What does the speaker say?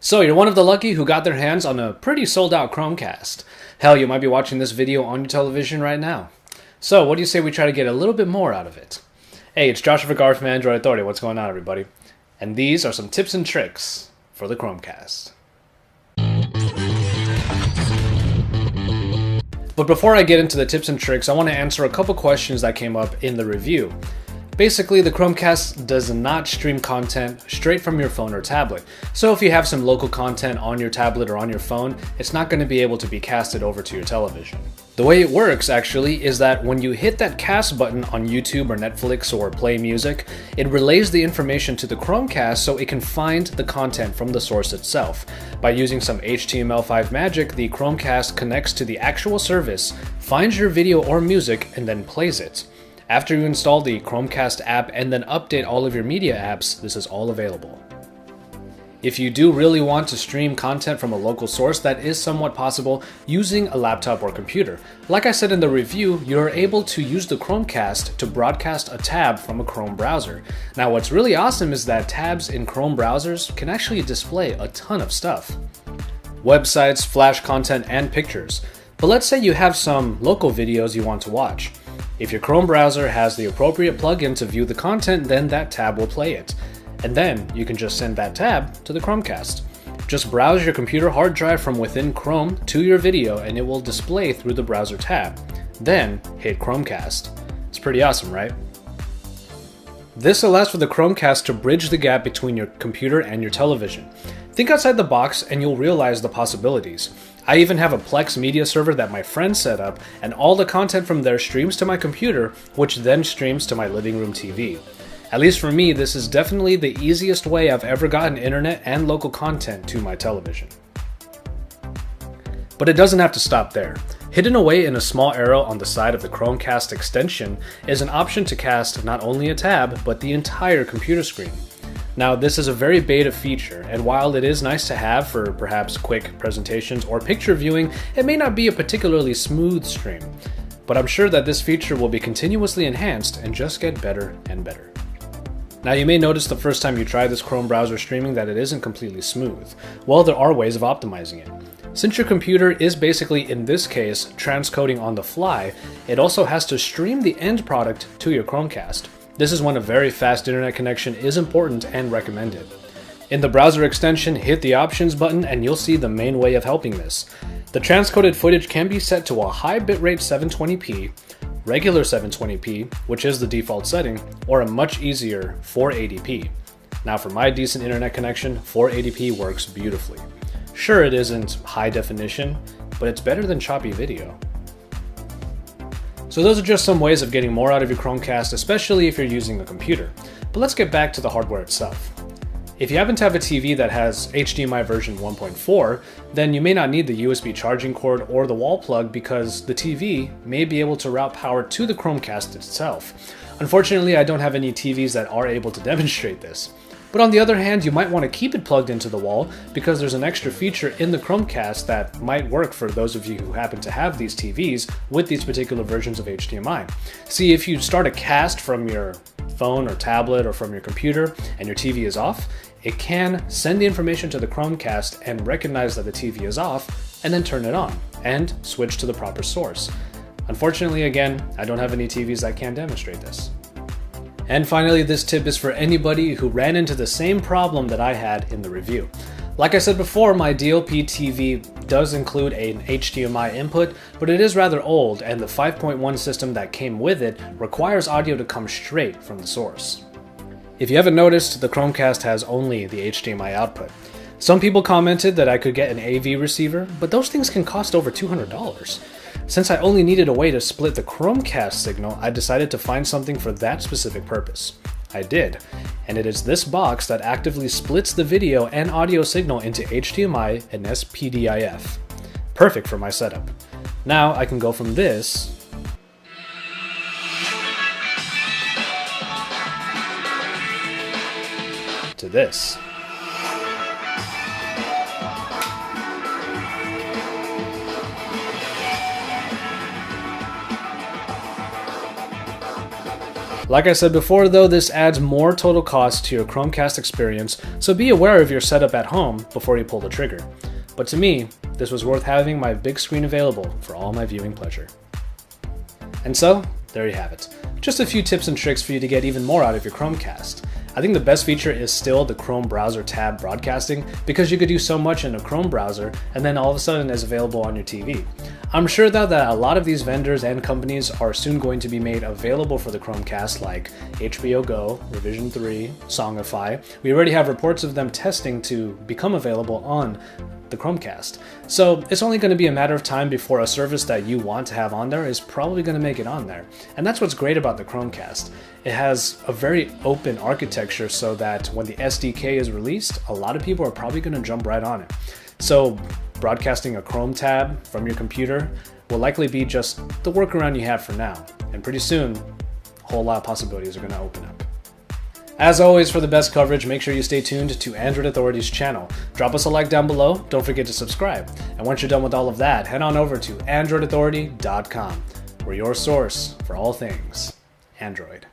So you're one of the lucky who got their hands on a pretty sold out Chromecast. Hell, you might be watching this video on your television right now. So what do you say we try to get a little bit more out of it? Hey, it's Joshua Vergara from Android Authority. What's going on, everybody? And these are some tips and tricks for the Chromecast. But before I get into the tips and tricks, I want to answer a couple questions that came up in the review. Basically, the Chromecast does not stream content straight from your phone or tablet. So if you have some local content on your tablet or on your phone, it's not going to be able to be casted over to your television. The way it works, actually, is that when you hit that cast button on YouTube or Netflix or Play Music, it relays the information to the Chromecast so it can find the content from the source itself. By using some HTML5 magic, the Chromecast connects to the actual service, finds your video or music, and then plays it. After you install the Chromecast app and then update all of your media apps, this is all available. If you do really want to stream content from a local source, that is somewhat possible using a laptop or computer. Like I said in the review, you're able to use the Chromecast to broadcast a tab from a Chrome browser. Now what's really awesome is that tabs in Chrome browsers can actually display a ton of stuff. Websites, Flash content, and pictures. But let's say you have some local videos you want to watch. If your Chrome browser has the appropriate plugin to view the content, then that tab will play it. And then you can just send that tab to the Chromecast. Just browse your computer hard drive from within Chrome to your video and it will display through the browser tab. Then hit Chromecast. It's pretty awesome, right? This allows for the Chromecast to bridge the gap between your computer and your television. Think outside the box and you'll realize the possibilities. I even have a Plex media server that my friend set up, and all the content from there streams to my computer, which then streams to my living room TV. At least for me, this is definitely the easiest way I've ever gotten internet and local content to my television. But it doesn't have to stop there. Hidden away in a small arrow on the side of the Chromecast extension is an option to cast not only a tab, but the entire computer screen. Now, this is a very beta feature, and while it is nice to have for perhaps quick presentations or picture viewing, it may not be a particularly smooth stream. But I'm sure that this feature will be continuously enhanced and just get better and better. Now, you may notice the first time you try this Chrome browser streaming that it isn't completely smooth. Well, there are ways of optimizing it. Since your computer is basically, in this case, transcoding on the fly, it also has to stream the end product to your Chromecast. This is when a very fast internet connection is important and recommended. In the browser extension, hit the options button and you'll see the main way of helping this. The transcoded footage can be set to a high bitrate 720p, regular 720p, which is the default setting, or a much easier 480p. Now for my decent internet connection, 480p works beautifully. Sure, it isn't high definition, but it's better than choppy video. So those are just some ways of getting more out of your Chromecast, especially if you're using a computer. But let's get back to the hardware itself. If you happen to have a TV that has HDMI version 1.4, then you may not need the USB charging cord or the wall plug because the TV may be able to route power to the Chromecast itself. Unfortunately, I don't have any TVs that are able to demonstrate this. But on the other hand, you might want to keep it plugged into the wall because there's an extra feature in the Chromecast that might work for those of you who happen to have these TVs with these particular versions of HDMI. See, if you start a cast from your phone or tablet or from your computer and your TV is off, it can send the information to the Chromecast and recognize that the TV is off and then turn it on and switch to the proper source. Unfortunately, again, I don't have any TVs that can demonstrate this. And finally, this tip is for anybody who ran into the same problem that I had in the review. Like I said before, my DLP TV does include an HDMI input, but it is rather old and the 5.1 system that came with it requires audio to come straight from the source. If you haven't noticed, the Chromecast has only the HDMI output. Some people commented that I could get an AV receiver, but those things can cost over $200. Since I only needed a way to split the Chromecast signal, I decided to find something for that specific purpose. I did, and it is this box that actively splits the video and audio signal into HDMI and SPDIF. Perfect for my setup. Now I can go from this to this. Like I said before though, this adds more total cost to your Chromecast experience, so be aware of your setup at home before you pull the trigger. But to me, this was worth having my big screen available for all my viewing pleasure. And so, there you have it. Just a few tips and tricks for you to get even more out of your Chromecast. I think the best feature is still the Chrome browser tab broadcasting, because you could do so much in a Chrome browser and then all of a sudden it's available on your TV. I'm sure though that a lot of these vendors and companies are soon going to be made available for the Chromecast, like HBO Go, Revision 3, Songify. We already have reports of them testing to become available on the Chromecast. So it's only going to be a matter of time before a service that you want to have on there is probably going to make it on there. And that's what's great about the Chromecast. It has a very open architecture so that when the SDK is released, a lot of people are probably going to jump right on it. So broadcasting a Chrome tab from your computer will likely be just the workaround you have for now. And pretty soon, a whole lot of possibilities are going to open up. As always, for the best coverage, make sure you stay tuned to Android Authority's channel. Drop us a like down below, don't forget to subscribe. And once you're done with all of that, head on over to androidauthority.com. We're your source for all things Android.